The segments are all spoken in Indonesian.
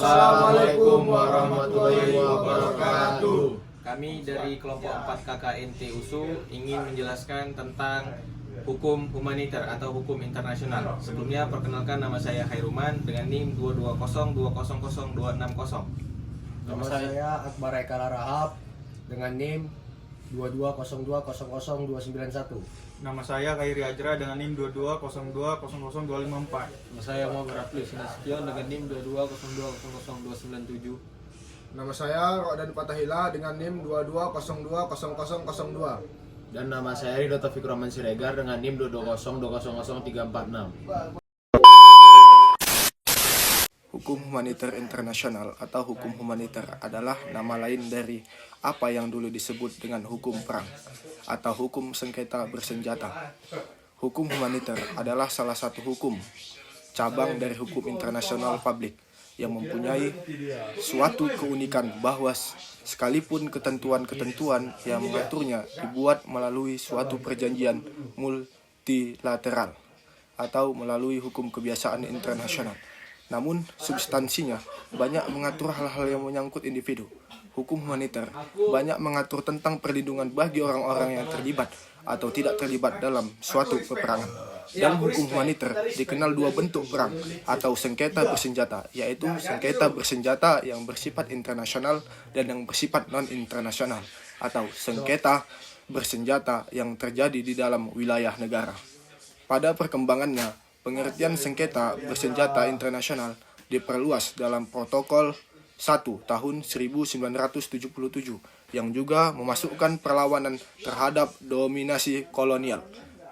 Assalamualaikum warahmatullahi wabarakatuh. Kami dari kelompok 4 KKNT USU ingin menjelaskan tentang hukum humaniter atau hukum internasional. Sebelumnya perkenalkan, nama saya Khairuman dengan NIM 220200260. Nama saya Akbar Eka Larahap dengan NIM 220200291. Nama saya Khairi Ajra dengan NIM 220200254. Nama saya Muhammad Rafli Sinasution dengan NIM 220200297. Nama saya Rodan Fatahila dengan NIM 22020002. Dan nama saya Ridho Taufik Rahman Siregar dengan NIM 220200346. Hukum humaniter internasional atau hukum humaniter adalah nama lain dari apa yang dulu disebut dengan hukum perang atau hukum sengketa bersenjata. Hukum humaniter adalah salah satu hukum cabang dari hukum internasional publik yang mempunyai suatu keunikan bahwa sekalipun ketentuan-ketentuan yang mengaturnya dibuat melalui suatu perjanjian multilateral atau melalui hukum kebiasaan internasional, namun substansinya banyak mengatur hal-hal yang menyangkut individu. Hukum humaniter banyak mengatur tentang perlindungan bagi orang-orang yang terlibat atau tidak terlibat dalam suatu peperangan. Dan hukum humaniter dikenal dua bentuk perang atau sengketa bersenjata, yaitu sengketa bersenjata yang bersifat internasional dan yang bersifat non-internasional, atau sengketa bersenjata yang terjadi di dalam wilayah negara. Pada perkembangannya, pengertian sengketa bersenjata internasional diperluas dalam Protokol 1 tahun 1977 yang juga memasukkan perlawanan terhadap dominasi kolonial,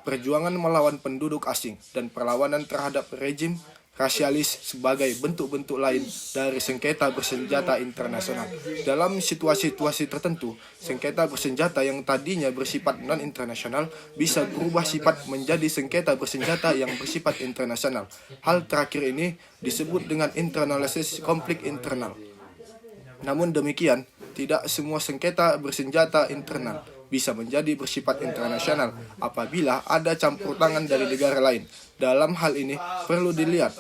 perjuangan melawan penduduk asing, dan perlawanan terhadap rejim rasialis sebagai bentuk-bentuk lain dari sengketa bersenjata internasional. Dalam situasi-situasi tertentu, sengketa bersenjata yang tadinya bersifat non-internasional bisa berubah sifat menjadi sengketa bersenjata yang bersifat internasional. Hal terakhir ini disebut dengan internalisasi konflik internal. Namun demikian, tidak semua sengketa bersenjata internal bisa menjadi bersifat internasional apabila ada campur tangan dari negara lain. Dalam hal ini perlu dilihat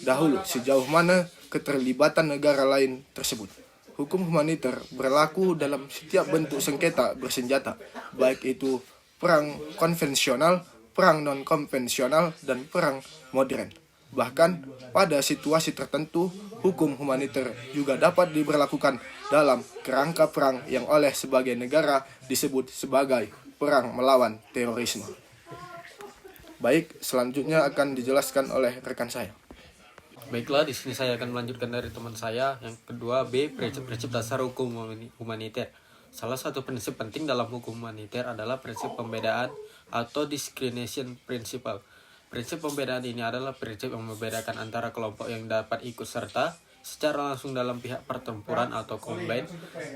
dahulu sejauh mana keterlibatan negara lain tersebut. Hukum humaniter berlaku dalam setiap bentuk sengketa bersenjata, baik itu perang konvensional, perang non-konvensional, dan perang modern. Bahkan pada situasi tertentu, hukum humaniter juga dapat diberlakukan dalam kerangka perang yang oleh sebagai negara disebut sebagai perang melawan terorisme. Baik, selanjutnya akan dijelaskan oleh rekan saya. Baiklah, di sini saya akan melanjutkan dari teman saya. Yang kedua, B, prinsip-prinsip dasar hukum humaniter. Salah satu prinsip penting dalam hukum humaniter adalah prinsip pembedaan atau discrimination principle. Prinsip pembedaan ini adalah prinsip yang membedakan antara kelompok yang dapat ikut serta secara langsung dalam pihak pertempuran atau combat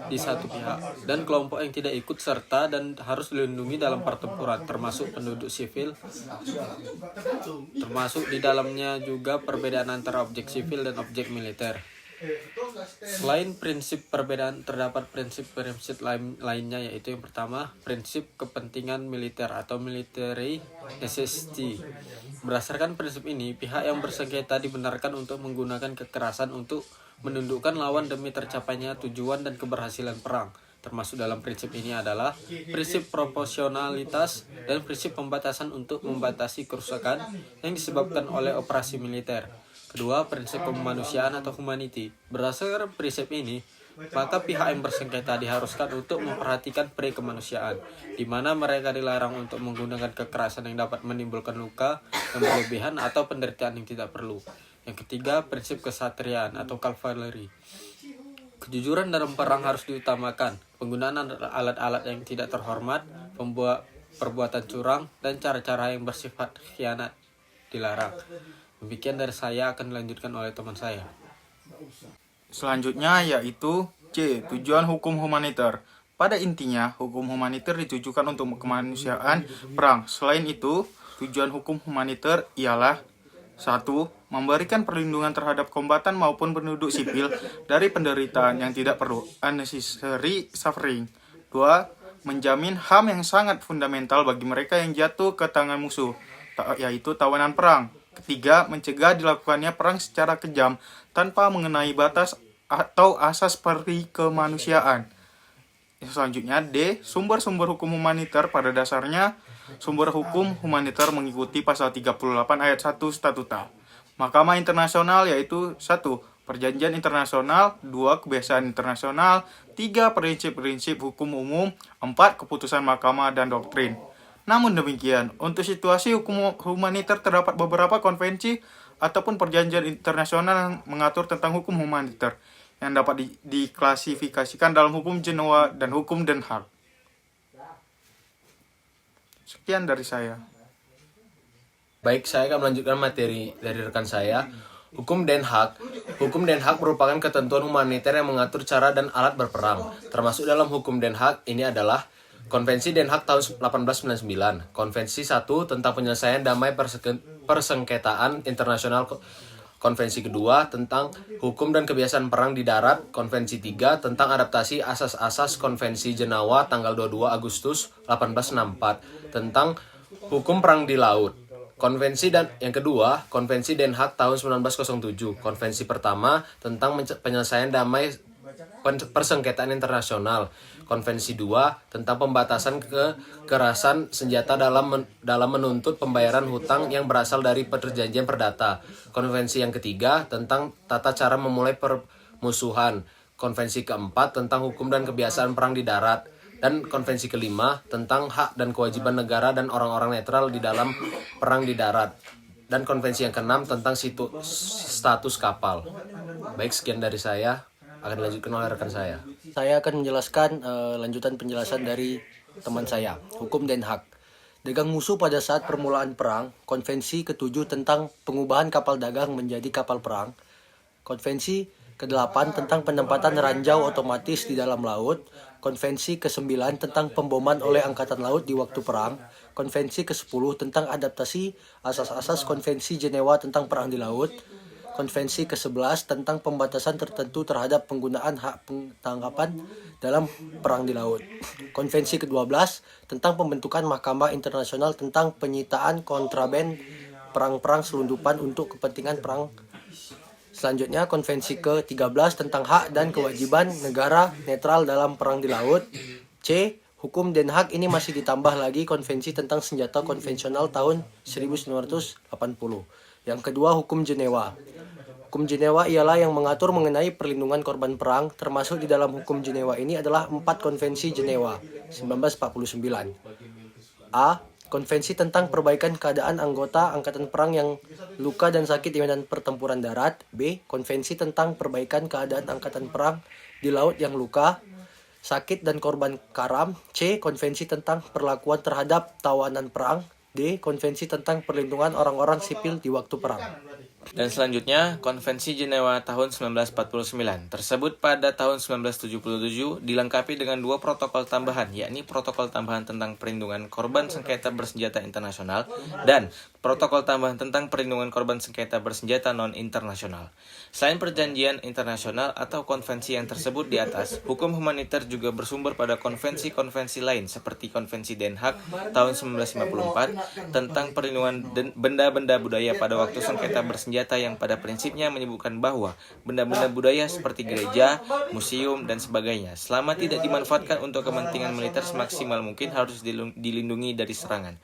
di satu pihak, dan kelompok yang tidak ikut serta dan harus dilindungi dalam pertempuran, termasuk penduduk sipil. Termasuk di dalamnya juga perbedaan antara objek sipil dan objek militer. Selain prinsip perbedaan, terdapat prinsip-prinsip lainnya, yaitu yang pertama, prinsip kepentingan militer atau military necessity. Berdasarkan prinsip ini, pihak yang bersengketa dibenarkan untuk menggunakan kekerasan untuk menundukkan lawan demi tercapainya tujuan dan keberhasilan perang. Termasuk dalam prinsip ini adalah prinsip proporsionalitas dan prinsip pembatasan untuk membatasi kerusakan yang disebabkan oleh operasi militer. Kedua, prinsip kemanusiaan atau humanity. Berdasarkan prinsip ini, maka pihak yang bersengketa diharuskan untuk memperhatikan peri kemanusiaan, di mana mereka dilarang untuk menggunakan kekerasan yang dapat menimbulkan luka yang berlebihan atau penderitaan yang tidak perlu. Yang ketiga, prinsip kesatriaan atau cavalry. Kejujuran dalam perang harus diutamakan. Penggunaan alat-alat yang tidak terhormat, perbuatan curang, dan cara-cara yang bersifat khianat dilarang. Demikian dari saya, akan dilanjutkan oleh teman saya. Selanjutnya yaitu C, tujuan hukum humaniter. Pada intinya, hukum humaniter ditujukan untuk kemanusiaan perang. Selain itu, tujuan hukum humaniter ialah 1. Memberikan perlindungan terhadap kombatan maupun penduduk sipil dari penderitaan yang tidak perlu, unnecessary suffering. 2. Menjamin HAM yang sangat fundamental bagi mereka yang jatuh ke tangan musuh, yaitu tawanan perang. Ketiga, mencegah dilakukannya perang secara kejam tanpa mengenai batas atau asas peri kemanusiaan. Selanjutnya D. Sumber-sumber hukum humaniter pada dasarnya sumber hukum humaniter mengikuti pasal 38 ayat 1 Statuta Mahkamah Internasional, yaitu 1. Perjanjian internasional, 2. Kebiasaan internasional, 3. Prinsip-prinsip hukum umum, 4. Keputusan mahkamah dan doktrin. Namun demikian, untuk situasi hukum humaniter terdapat beberapa konvensi ataupun perjanjian internasional yang mengatur tentang hukum humaniter yang dapat diklasifikasikan dalam hukum Jenewa dan hukum Den Haag. Sekian dari saya. Baik, saya akan melanjutkan materi dari rekan saya. Hukum Den Haag. Hukum Den Haag merupakan ketentuan humaniter yang mengatur cara dan alat berperang. Termasuk dalam hukum Den Haag ini adalah Konvensi Den Haag tahun 1899, Konvensi 1 tentang penyelesaian damai persengketaan internasional, Konvensi kedua tentang hukum dan kebiasaan perang di darat, Konvensi 3 tentang adaptasi asas-asas Konvensi Jenewa tanggal 22 Agustus 1864 tentang hukum perang di laut. Konvensi dan yang kedua, Konvensi Den Haag tahun 1907, Konvensi pertama tentang penyelesaian damai persengketaan internasional. Konvensi 2 tentang pembatasan kekerasan senjata dalam menuntut pembayaran hutang yang berasal dari perjanjian perdata. Konvensi yang ketiga tentang tata cara memulai permusuhan. Konvensi keempat tentang hukum dan kebiasaan perang di darat. Dan konvensi kelima tentang hak dan kewajiban negara dan orang-orang netral di dalam perang di darat. Dan konvensi yang keenam tentang status kapal. Baik, sekian dari saya. Akan dilanjutkan oleh rekan saya. Saya akan menjelaskan lanjutan penjelasan dari teman saya, hukum Den Haag. Dagang musuh pada saat permulaan perang, konvensi ke-7 tentang pengubahan kapal dagang menjadi kapal perang, konvensi ke-8 tentang penempatan ranjau otomatis di dalam laut, konvensi ke-9 tentang pemboman oleh angkatan laut di waktu perang, konvensi ke-10 tentang adaptasi asas-asas konvensi Jenewa tentang perang di laut, konvensi ke-11 tentang pembatasan tertentu terhadap penggunaan hak penangkapan dalam perang di laut, konvensi ke-12 tentang pembentukan Mahkamah Internasional tentang penyitaan kontraben perang-perang selundupan untuk kepentingan perang. Selanjutnya, konvensi ke-13 tentang hak dan kewajiban negara netral dalam perang di laut. C. Hukum Den Haag ini masih ditambah lagi konvensi tentang senjata konvensional tahun 1980. Yang kedua, hukum Jenewa. Hukum Jenewa ialah yang mengatur mengenai perlindungan korban perang, termasuk di dalam hukum Jenewa ini adalah 4 konvensi Jenewa 1949. A. Konvensi tentang perbaikan keadaan anggota angkatan perang yang luka dan sakit di medan pertempuran darat. B. Konvensi tentang perbaikan keadaan angkatan perang di laut yang luka, sakit dan korban karam. C. Konvensi tentang perlakuan terhadap tawanan perang. D. Konvensi tentang perlindungan orang-orang sipil di waktu perang. Dan selanjutnya, Konvensi Jenewa tahun 1949 tersebut pada tahun 1977 dilengkapi dengan 2 protokol tambahan, yakni protokol tambahan tentang perlindungan korban sengketa bersenjata internasional dan protokol tambahan tentang perlindungan korban sengketa bersenjata non-internasional. Selain perjanjian internasional atau konvensi yang tersebut di atas, hukum humaniter juga bersumber pada konvensi-konvensi lain seperti Konvensi Den Haag tahun 1954 tentang perlindungan benda-benda budaya pada waktu sengketa bersenjata yang pada prinsipnya menyebutkan bahwa benda-benda budaya seperti gereja, museum, dan sebagainya selama tidak dimanfaatkan untuk kepentingan militer semaksimal mungkin harus dilindungi dari serangan.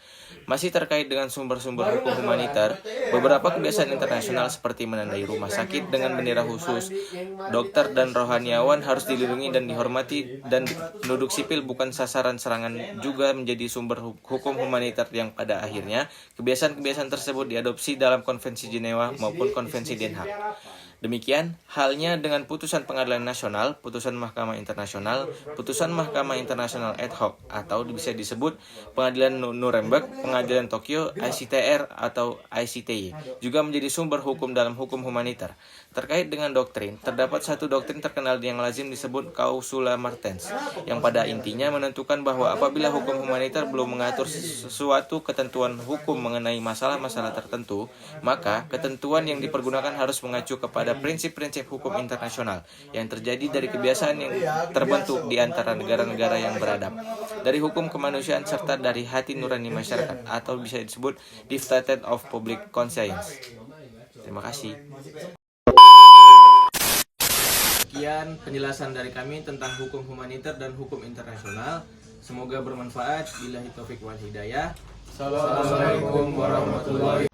Masih terkait dengan sumber-sumber hukum humaniter, beberapa kebiasaan internasional seperti menandai rumah sakit dengan bendera khusus, dokter dan rohaniawan harus dilindungi dan dihormati, dan penduduk sipil bukan sasaran serangan juga menjadi sumber hukum humaniter yang pada akhirnya kebiasaan-kebiasaan tersebut diadopsi dalam Konvensi Jenewa maupun Konvensi Den Haag. Demikian halnya dengan putusan Pengadilan Nasional, putusan Mahkamah Internasional, putusan Mahkamah Internasional ad hoc atau bisa disebut Pengadilan Nuremberg, Pengadilan Tokyo, ICTR atau ICTY juga menjadi sumber hukum dalam hukum humaniter. Terkait dengan doktrin, terdapat satu doktrin terkenal yang lazim disebut Clausula Martens, yang pada intinya menentukan bahwa apabila hukum humaniter belum mengatur sesuatu ketentuan hukum mengenai masalah-masalah tertentu, maka ketentuan yang dipergunakan harus mengacu kepada prinsip-prinsip hukum internasional yang terjadi dari kebiasaan yang terbentuk di antara negara-negara yang beradab, dari hukum kemanusiaan serta dari hati nurani masyarakat atau bisa disebut dictated of public conscience. Terima kasih. Sekian penjelasan dari kami tentang hukum humaniter dan hukum internasional. Semoga bermanfaat. Billahi taufik wal hidayah. Assalamualaikum warahmatullahi